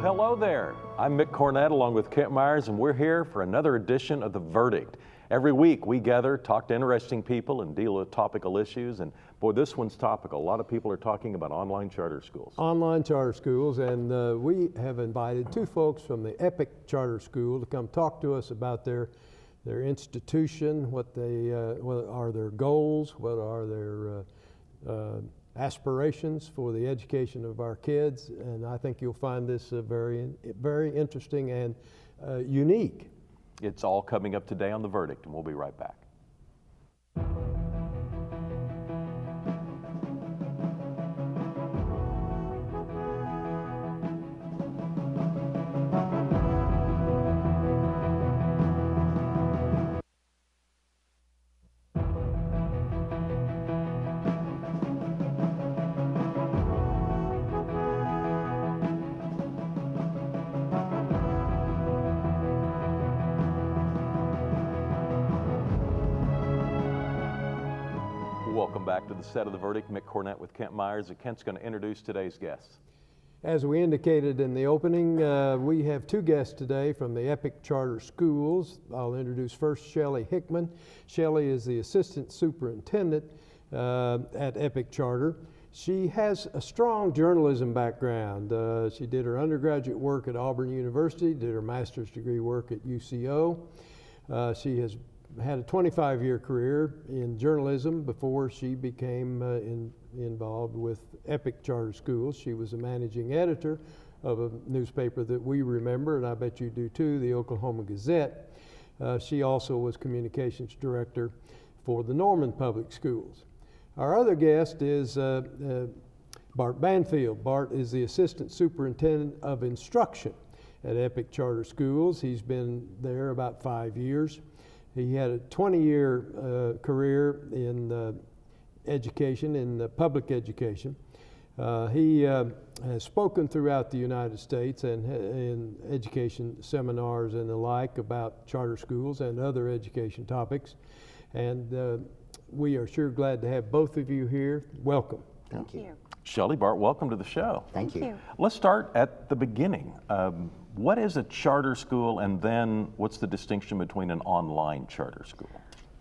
hello there. I'm Mick Cornett along with Kent Myers, and we're here for another edition of The Verdict. Every week we gather, talk to interesting people, and deal with topical issues. And boy, this one's topical. A lot of people are talking about online charter schools. Online charter schools, and we have invited two folks from the Epic Charter School to come talk to us about their institution, what are their goals, what are their aspirations for the education of our kids, and I think you'll find this very interesting and unique. It's all coming up today on The Verdict, and we'll be right back. Welcome back to the set of The Verdict. Mick Cornett with Kent Myers, and Kent's going to introduce today's guests. As we indicated in the opening, we have two guests today from the Epic Charter Schools. I'll introduce first Shelley Hickman. Shelley is the Assistant Superintendent at Epic Charter. She has a strong journalism background. She did her undergraduate work at Auburn University, did her master's degree work at UCO. She has had a 25-year career in journalism before she became involved with Epic Charter Schools. She was a managing editor of a newspaper that we remember, and I bet you do too, the Oklahoma Gazette. She also was communications director for the Norman Public Schools. Our other guest is Bart Banfield. Bart is the Assistant Superintendent of Instruction at Epic Charter Schools. He's been there about 5 years. He had a 20-year career in education, in public education. He has spoken throughout the United States and in education seminars and the like about charter schools and other education topics. And we are sure glad to have both of you here. Welcome. Thank you. Shelley, Bart, welcome to the show. Thank you. Let's start at the beginning. What is a charter school, and then what's the distinction between an online charter school?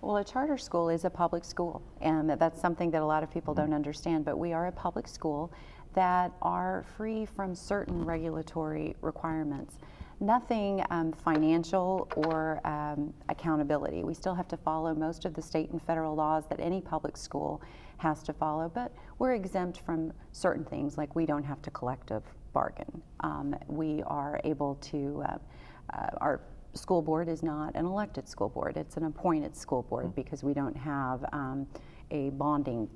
Well, a charter school is a public school, and that's something that a lot of people don't understand, but we are a public school that are free from certain regulatory requirements. Nothing financial or accountability. We still have to follow most of the state and federal laws that any public school has to follow, but we're exempt from certain things, like we don't have to collective bargain. We are able to, our school board is not an elected school board, it's an appointed school board because we don't have a bonding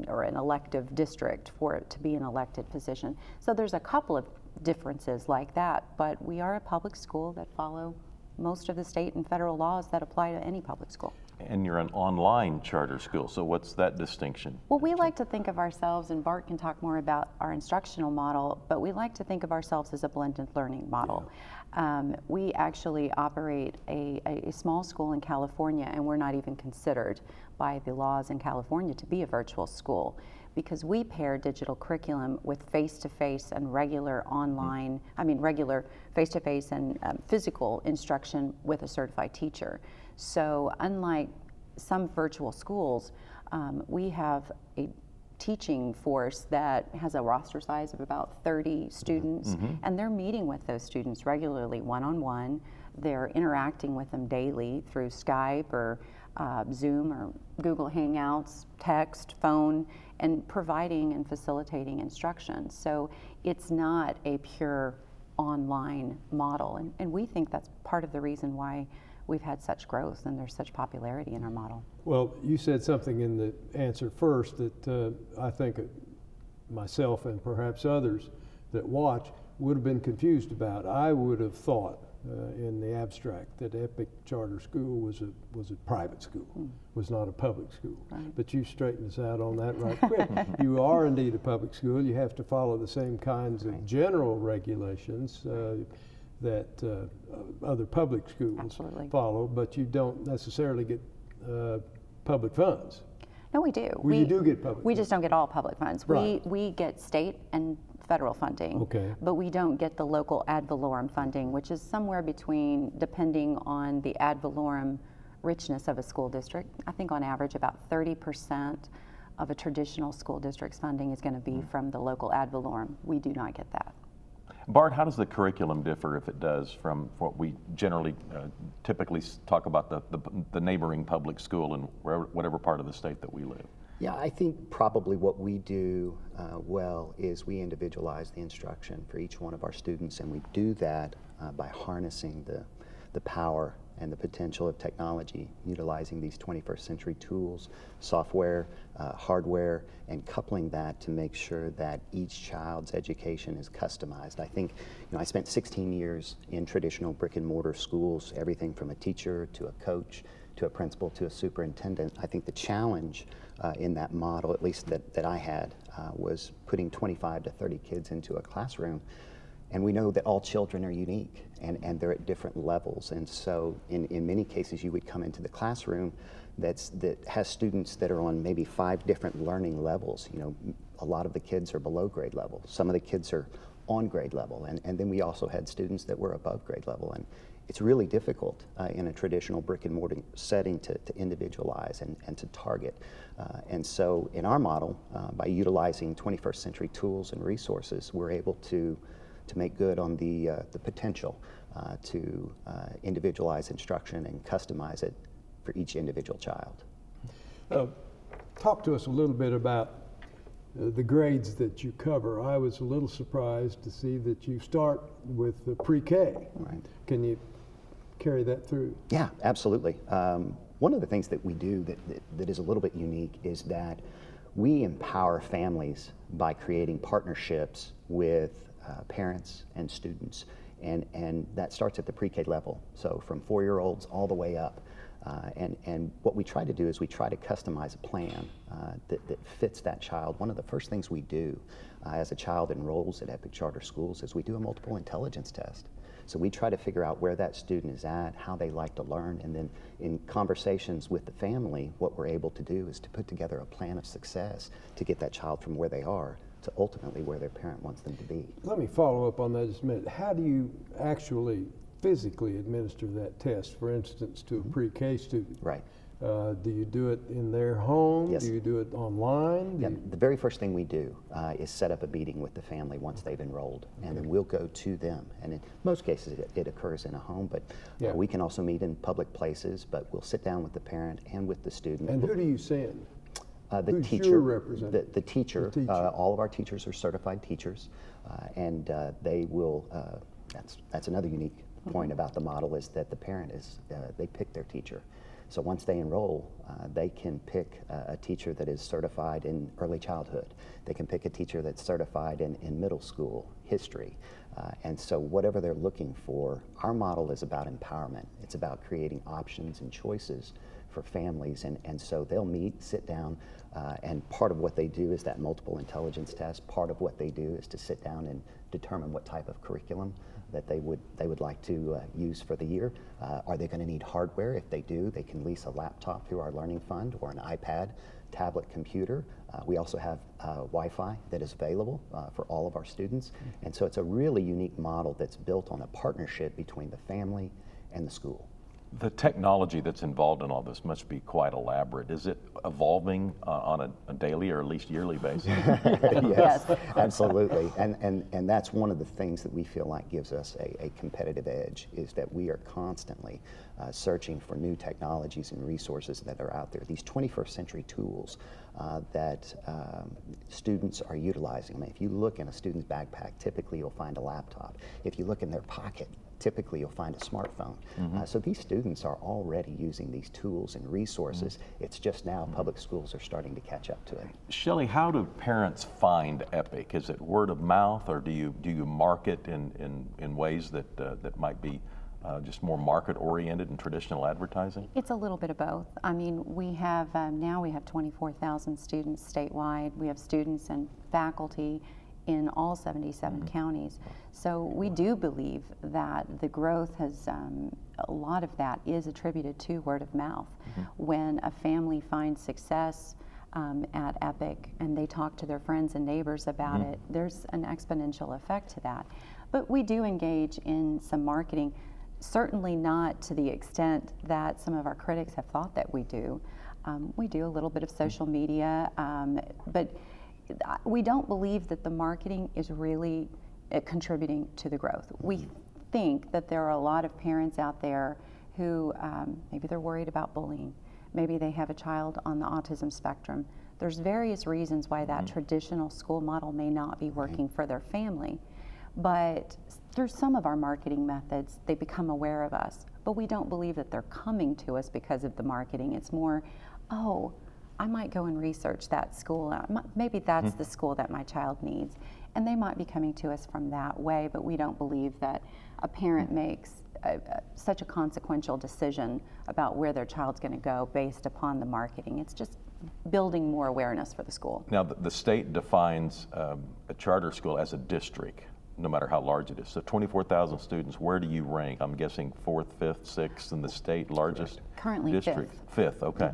or an elective district for it to be an elected position. So there's a couple of differences like that, but we are a public school that follow most of the state and federal laws that apply to any public school. And you're an online charter school, so what's that distinction? Well, we like to think of ourselves, and Bart can talk more about our instructional model, but we like to think of ourselves as a blended learning model. We actually operate a small school in California, and we're not even considered by the laws in California to be a virtual school, because we pair digital curriculum with face-to-face and regular online, regular face-to-face and physical instruction with a certified teacher. So unlike some virtual schools, we have a teaching force that has a roster size of about 30 students, and they're meeting with those students regularly one-on-one. They're interacting with them daily through Skype or Zoom or Google Hangouts, text, phone, and providing and facilitating instruction. So it's not a pure online model, and we think that's part of the reason why we've had such growth and there's such popularity in our model. Well, you said something in the answer first that I think myself and perhaps others that watch would have been confused about. I would have thought in the abstract that Epic Charter School was a private school, was not a public school. Right. But you straightened us out on that right quick. You are indeed a public school. You have to follow the same kinds of general regulations that other public schools follow, but you don't necessarily get public funds. No, we do. You do get public We funds. just don't get all public funds. Right. We get state and federal funding. Okay. But we don't get the local ad valorem funding, which is somewhere between, depending on the ad valorem richness of a school district. I think on average about 30% of a traditional school district's funding is going to be from the local ad valorem. We do not get that. Bart, how does the curriculum differ, if it does, from what we generally typically talk about the neighboring public school in whatever part of the state that we live? Yeah, I think probably what we do well is we individualize the instruction for each one of our students, and we do that by harnessing the power and the potential of technology, utilizing these 21st century tools, software, hardware, and coupling that to make sure that each child's education is customized. I think, I spent 16 years in traditional brick and mortar schools, everything from a teacher to a coach to a principal to a superintendent. I think the challenge in that model, at least that I had, was putting 25 to 30 kids into a classroom. And we know that all children are unique and they're at different levels. And so in many cases, you would come into the classroom that has students that are on maybe 5 different learning levels. A lot of the kids are below grade level. Some of the kids are on grade level. And then we also had students that were above grade level. And it's really difficult in a traditional brick and mortar setting to individualize and to target. And so in our model, by utilizing 21st century tools and resources, we're able to make good on the potential to individualize instruction and customize it for each individual child. Talk to us a little bit about the grades that you cover. I was a little surprised to see that you start with the pre-K. Right. Can you carry that through? Yeah, absolutely. One of the things that we do that is a little bit unique is that we empower families by creating partnerships with parents and students, and that starts at the pre-K level, so from 4-year-olds all the way up. And what we try to do is we try to customize a plan that fits that child. One of the first things we do as a child enrolls at Epic Charter Schools is we do a multiple intelligence test. So we try to figure out where that student is at, how they like to learn, and then in conversations with the family, what we're able to do is to put together a plan of success to get that child from where they are to ultimately where their parent wants them to be. Let me follow up on that just a minute. How do you actually physically administer that test, for instance, to a pre-K student? Right. Do you do it in their home? Yes. Do you do it online? Yeah, the very first thing we do is set up a meeting with the family once they've enrolled, and then we'll go to them. And in most cases, it occurs in a home, but we can also meet in public places, but we'll sit down with the parent and with the student. And who do you send? The Who's teacher, your representative? the teacher. The teacher. All of our teachers are certified teachers, and they will. That's another unique point about the model is that the parent is they pick their teacher. So once they enroll, they can pick a teacher that is certified in early childhood. They can pick a teacher that's certified in middle school history. And so whatever they're looking for, our model is about empowerment. It's about creating options and choices for families. And so they'll meet, sit down, and part of what they do is that multiple intelligence test. Part of what they do is to sit down and determine what type of curriculum that they would like to use for the year. Are they going to need hardware? If they do, they can lease a laptop through our Learning Fund or an iPad, tablet, computer. We also have Wi-Fi that is available for all of our students. And so it's a really unique model that's built on a partnership between the family and the school. The technology that's involved in all this must be quite elaborate. Is it evolving on a daily or at least yearly basis? Yes, absolutely. And that's one of the things that we feel like gives us a competitive edge, is that we are constantly searching for new technologies and resources that are out there. These 21st century tools that students are utilizing. I mean, if you look in a student's backpack, typically you'll find a laptop. If you look in their pocket, typically you'll find a smartphone. So these students are already using these tools and resources. It's just now public schools are starting to catch up to it. Shelley, how do parents find Epic? Is it word of mouth, or do you market in ways that might be just more market oriented and traditional advertising? It's a little bit of both. I mean, we have now we have 24,000 students statewide. We have students and faculty in all 77 counties. So we do believe that the growth has, a lot of that is attributed to word of mouth. When a family finds success at Epic and they talk to their friends and neighbors about it, there's an exponential effect to that. But we do engage in some marketing, certainly not to the extent that some of our critics have thought that we do. We do a little bit of social media, but we don't believe that the marketing is really contributing to the growth. We think that there are a lot of parents out there who maybe they're worried about bullying, maybe they have a child on the autism spectrum. There's various reasons why that traditional school model may not be working for their family, but through some of our marketing methods, they become aware of us. But we don't believe that they're coming to us because of the marketing. It's more, oh, I might go and research that school. Maybe that's the school that my child needs. And they might be coming to us from that way, but we don't believe that a parent makes such a consequential decision about where their child's going to go based upon the marketing. It's just building more awareness for the school. Now, the state defines a charter school as a district, no matter how large it is. So 24,000 students, where do you rank? I'm guessing 4th, 5th, 6th in the state largest Currently district? 5th, okay.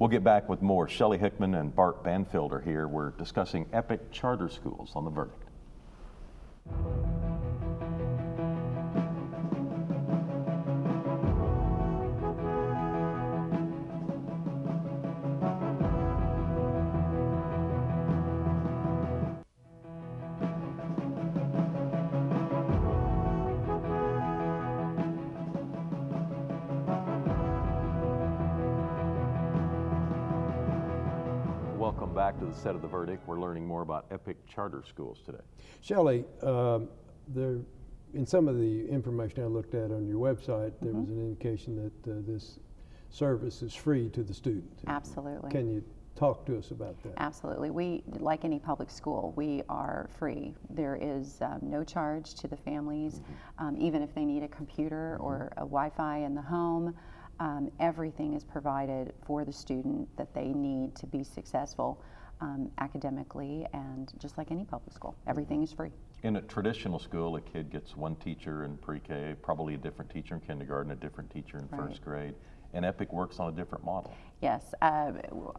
We'll get back with more. Shelley Hickman and Bart Banfield are here. We're discussing Epic Charter Schools on The Verdict. Welcome back to the set of The Verdict. We're learning more about Epic Charter Schools today. Shelley, there, in some of the information I looked at on your website, there was an indication that this service is free to the student. Absolutely. Can you talk to us about that? Absolutely. We, like any public school, we are free. There is no charge to the families, even if they need a computer or a Wi-Fi in the home. Everything is provided for the student that they need to be successful academically, and just like any public school, everything is free. In a traditional school, a kid gets one teacher in pre-K, probably a different teacher in kindergarten, a different teacher in first grade, and Epic works on a different model. Yes,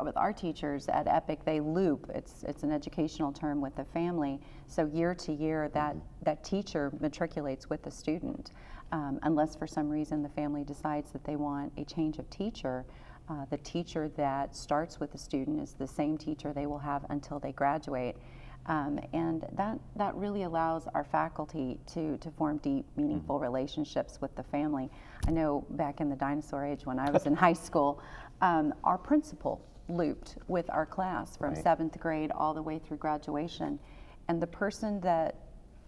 with our teachers at Epic, they loop. It's an educational term with the family. So year to year, that teacher matriculates with the student. Unless for some reason the family decides that they want a change of teacher, the teacher that starts with the student is the same teacher they will have until they graduate. And that really allows our faculty to form deep, meaningful relationships with the family. I know back in the dinosaur age when I was in high school, our principal looped with our class from 7th grade all the way through graduation. And the person that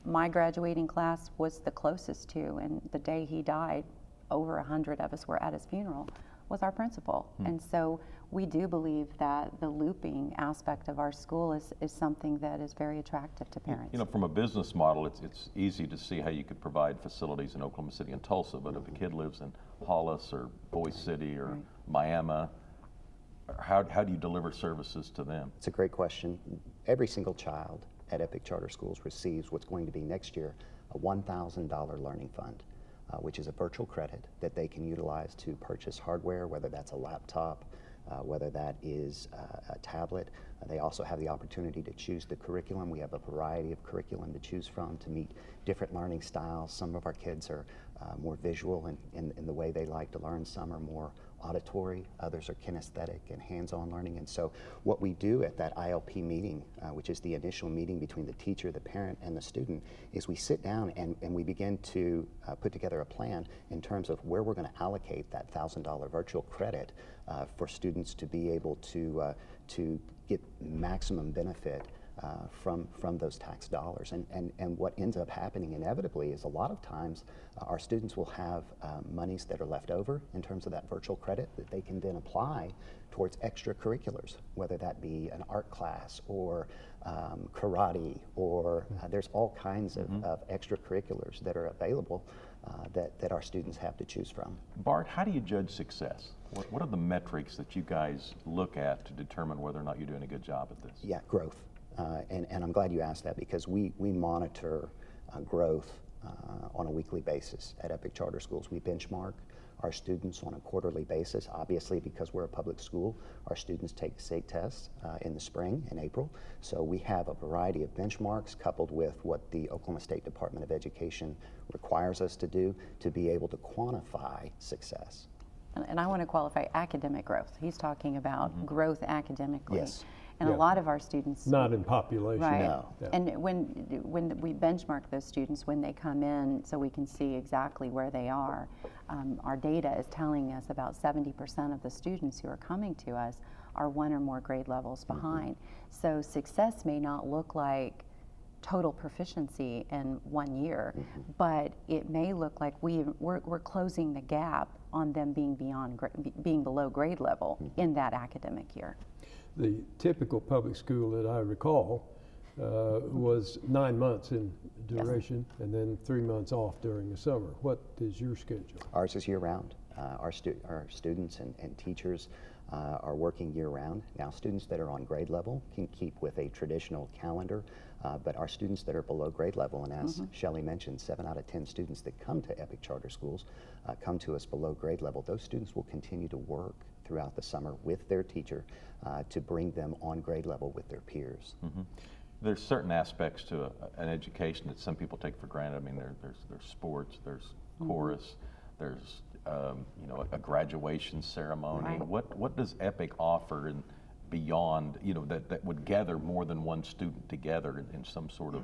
my graduating class was the closest to, and the day he died, over 100 of us were at his funeral, was our principal. And so we do believe that the looping aspect of our school is something that is very attractive to parents. You know, from a business model, it's easy to see how you could provide facilities in Oklahoma City and Tulsa, but if a kid lives in Hollis or Boise City or Miami, how do you deliver services to them? It's a great question. Every single child at Epic Charter Schools receives what's going to be next year a $1,000 learning fund, which is a virtual credit that they can utilize to purchase hardware, whether that's a laptop, whether that is a tablet. They also have the opportunity to choose the curriculum. We have a variety of curriculum to choose from to meet different learning styles. Some of our kids are more visual in the way they like to learn. Some are more auditory, others are kinesthetic and hands-on learning. And so what we do at that ILP meeting, which is the initial meeting between the teacher, the parent, and the student, is we sit down and we begin to put together a plan in terms of where we're going to allocate that $1,000 virtual credit for students to be able to get maximum benefit from those tax dollars. And what ends up happening inevitably is a lot of times our students will have monies that are left over in terms of that virtual credit that they can then apply towards extracurriculars, whether that be an art class or karate, or there's all kinds of extracurriculars that are available that our students have to choose from. Bart, how do you judge success? What are the metrics that you guys look at to determine whether or not you're doing a good job at this? Yeah, growth. And I'm glad you asked that, because we monitor growth on a weekly basis at Epic Charter Schools. We benchmark our students on a quarterly basis. Obviously, because we're a public school, our students take state tests in the spring, in April. So we have a variety of benchmarks coupled with what the Oklahoma State Department of Education requires us to do to be able to quantify success. And I want to qualify academic growth. He's talking about growth academically. Yes. And Yeah. a lot of our students... Not in population. Right. No. Yeah. And when we benchmark those students when they come in so we can see exactly where they are, our data is telling us about 70% of the students who are coming to us are one or more grade levels behind. So success may not look like total proficiency in 1 year, but it may look like we're closing the gap on them being being below grade level in that academic year. The typical public school that I recall was 9 months in duration and then 3 months off during the summer. What is your schedule? Ours is year-round. Our students and teachers are working year-round. Now, students that are on grade level can keep with a traditional calendar, but our students that are below grade level, and as Shelley mentioned, 7 out of 10 students that come to Epic Charter Schools come to us below grade level. Those students will continue to work throughout the summer with their teacher to bring them on grade level with their peers. There's certain aspects to an education that some people take for granted. I mean, there's sports, there's chorus, there's you know, a graduation ceremony. Right. What does Epic offer and beyond, you know, that would gather more than one student together in some sort of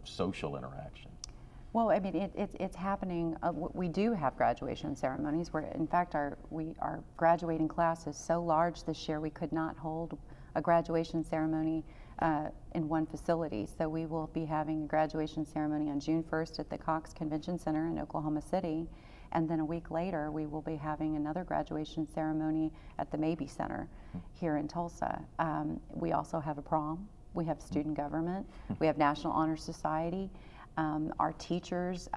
social interaction? Well, I mean, it's happening. We do have graduation ceremonies where, in fact, our graduating class is so large this year we could not hold a graduation ceremony in one facility. So we will be having a graduation ceremony on June 1st at the Cox Convention Center in Oklahoma City. And then a week later, we will be having another graduation ceremony at the Mabee Center here in Tulsa. We also have a prom. We have student government. We have National Honor Society. Our teachers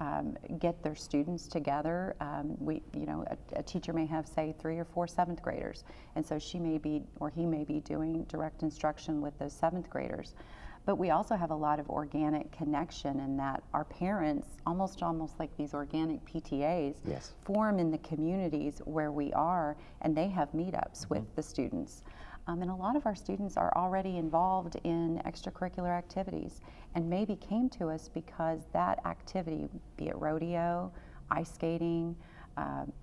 get their students together. A teacher may have, say, 3 or 4 7th graders, and so she may be, or he may be doing direct instruction with those 7th graders. But we also have a lot of organic connection in that our parents, almost like these organic PTAs, Yes. form in the communities where we are, and they have meetups with the students. And a lot of our students are already involved in extracurricular activities and maybe came to us because that activity, be it rodeo, ice skating,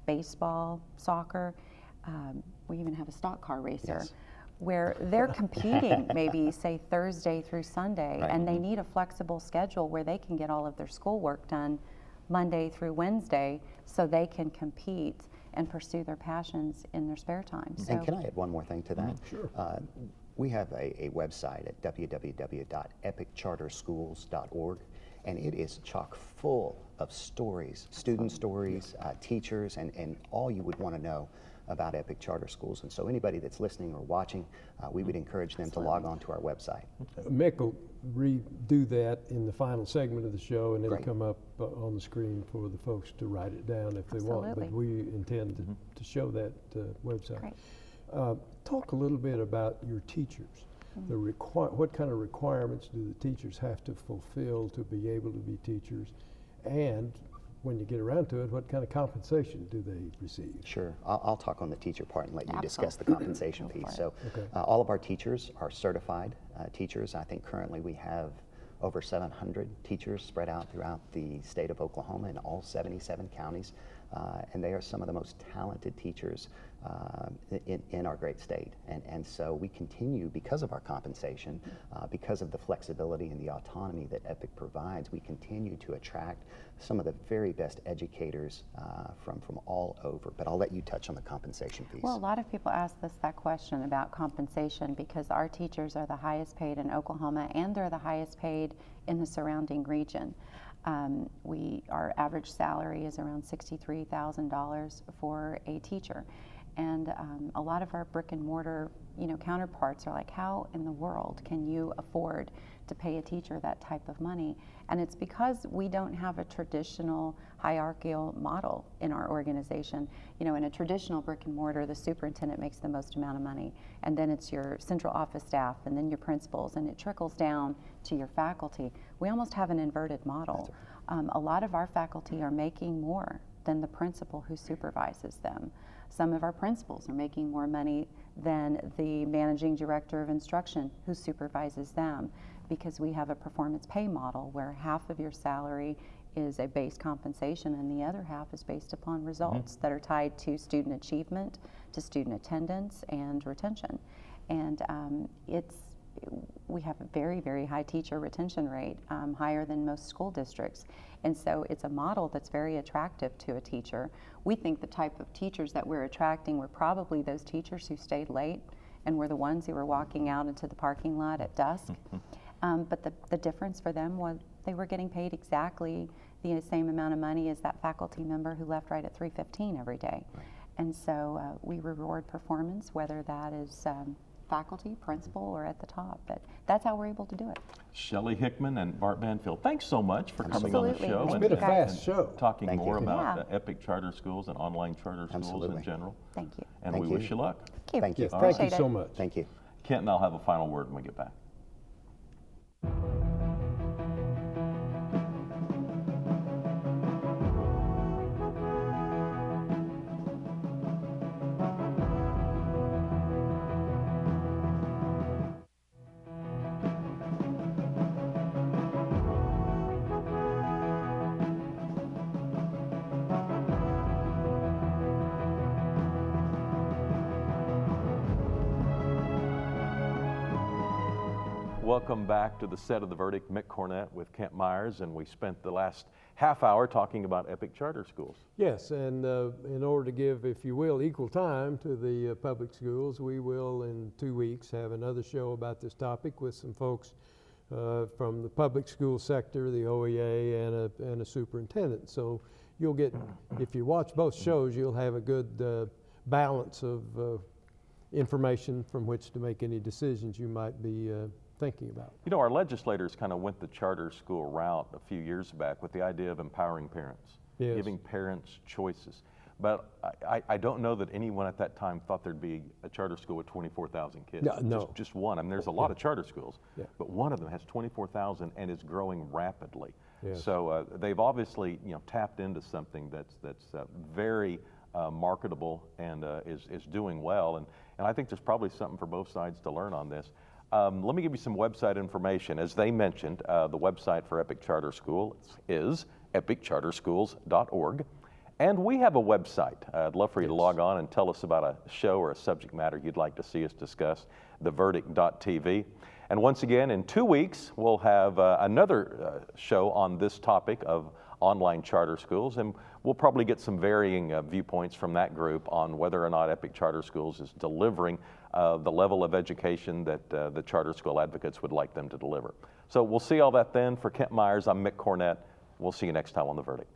baseball, soccer, we even have a stock car racer, Yes. where they're competing maybe, say, Thursday through Sunday, Right. and they need a flexible schedule where they can get all of their schoolwork done Monday through Wednesday so they can compete and pursue their passions in their spare time. So, And can I add one more thing to that? Sure. We have a website at www.epiccharterschools.org, and it is chock full of stories, student stories, teachers, and all you would want to know about Epic Charter Schools. And so anybody that's listening or watching, we would encourage them to log on to our website. Mick will redo that in the final segment of the show, and it'll Great. come up on the screen for the folks to write it down if they want. But Absolutely. we intend to show that website. Great. Talk a little bit about your teachers. What kind of requirements do the teachers have to fulfill to be able to be teachers? And when you get around to it, what kind of compensation do they receive? Sure. I'll talk on the teacher part and let you discuss the Absolutely. compensation Go for piece. it. So Okay. all of our teachers are certified teachers. I think currently we have over 700 teachers spread out throughout the state of Oklahoma in all 77 counties. And they are some of the most talented teachers in our great state. And so we continue, because of our compensation, because of the flexibility and the autonomy that EPIC provides, we continue to attract some of the very best educators from all over. But I'll let you touch on the compensation piece. Well, a lot of people ask us that question about compensation because our teachers are the highest paid in Oklahoma and they're the highest paid in the surrounding region. Our average salary is around $63,000 for a teacher. And a lot of our brick and mortar, counterparts are like, how in the world can you afford to pay a teacher that type of money? And it's because we don't have a traditional hierarchical model in our organization. In a traditional brick and mortar, the superintendent makes the most amount of money, and then it's your central office staff, and then your principals, and it trickles down to your faculty. We almost have an inverted model. A lot of our faculty are making more than the principal who supervises them. Some of our principals are making more money than the managing director of instruction who supervises them, because we have a performance pay model where half of your salary is a base compensation and the other half is based upon results that are tied to student achievement, to student attendance, and retention. And we have a very, very high teacher retention rate, higher than most school districts. And so it's a model that's very attractive to a teacher. We think the type of teachers that we're attracting were probably those teachers who stayed late and were the ones who were walking out into the parking lot at dusk. But the difference for them was they were getting paid exactly the same amount of money as that faculty member who left right at 3:15 every day. Right. And so we reward performance, whether that is faculty, principal, or at the top. But that's how we're able to do it. Shelley Hickman and Bart Banfield, thanks so much for coming on the show. It's and been a fast show. Talking Thank more you. about Epic Charter Schools and online charter schools Absolutely. in general. Thank you. And Thank we you. wish you luck. Thank you. Thank you. Yes, thank you Appreciate so it. much. Thank you. Kent and I'll have a final word when we get back. Welcome back to the set of The Verdict. Mick Cornett with Kent Myers, and we spent the last half hour talking about Epic Charter Schools. Yes, and in order to give, if you will, equal time to the public schools, we will in 2 weeks have another show about this topic with some folks from the public school sector, the OEA, and a superintendent. So you'll get, if you watch both shows, you'll have a good balance of information from which to make any decisions you might be thinking about. You know, our legislators kind of went the charter school route a few years back with the idea of empowering parents, Yes. giving parents choices. But I don't know that anyone at that time thought there'd be a charter school with 24,000 kids. No. Just one. I mean, there's a lot of charter schools, Yeah. but one of them has 24,000 and is growing rapidly. Yes. So they've obviously, tapped into something that's very marketable and is doing well. And I think there's probably something for both sides to learn on this. Let me give you some website information. As they mentioned, the website for Epic Charter School is epiccharterschools.org. And we have a website. I'd love for you to log on and tell us about a show or a subject matter you'd like to see us discuss, theverdict.tv. And once again, in 2 weeks, we'll have another show on this topic of online charter schools, and we'll probably get some varying viewpoints from that group on whether or not Epic Charter Schools is delivering the level of education that the charter school advocates would like them to deliver. So we'll see all that then. For Kent Myers, I'm Mick Cornett. We'll see you next time on The Verdict.